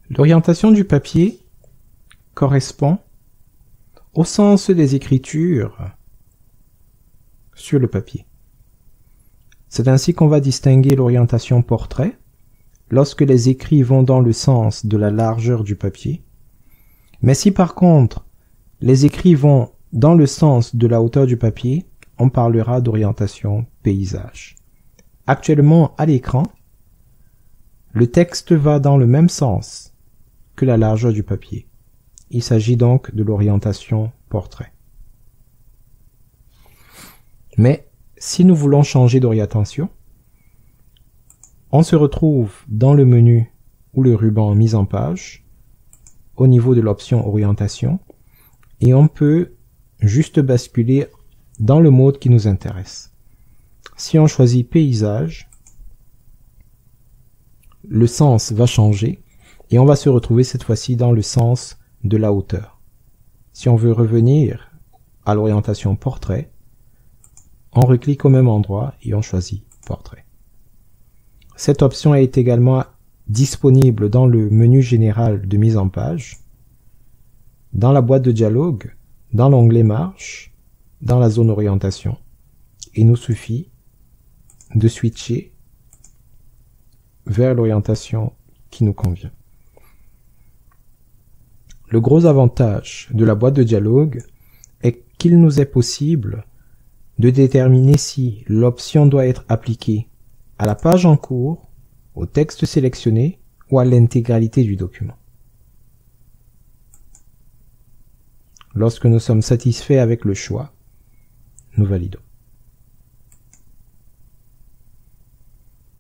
L'orientation du papier correspond au sens des écritures sur le papier. C'est ainsi qu'on va distinguer l'orientation portrait lorsque les écrits vont dans le sens de la largeur du papier. Mais si par contre les écrits vont dans le sens de la hauteur du papier, on parlera d'orientation paysage. Actuellement à l'écran, le texte va dans le même sens que la largeur du papier. Il s'agit donc de l'orientation portrait. Mais si nous voulons changer d'orientation, on se retrouve dans le menu ou le ruban mise en page, au niveau de l'option orientation, et on peut juste basculer dans le mode qui nous intéresse. Si on choisit paysage, le sens va changer et on va se retrouver cette fois-ci dans le sens de la hauteur. Si on veut revenir à l'orientation portrait, on reclique au même endroit et on choisit portrait. Cette option est également disponible dans le menu général de mise en page, dans la boîte de dialogue, dans l'onglet marche, dans la zone orientation. Il nous suffit de switcher vers l'orientation qui nous convient. Le gros avantage de la boîte de dialogue est qu'il nous est possible de déterminer si l'option doit être appliquée à la page en cours, au texte sélectionné ou à l'intégralité du document. Lorsque nous sommes satisfaits avec le choix, nous validons.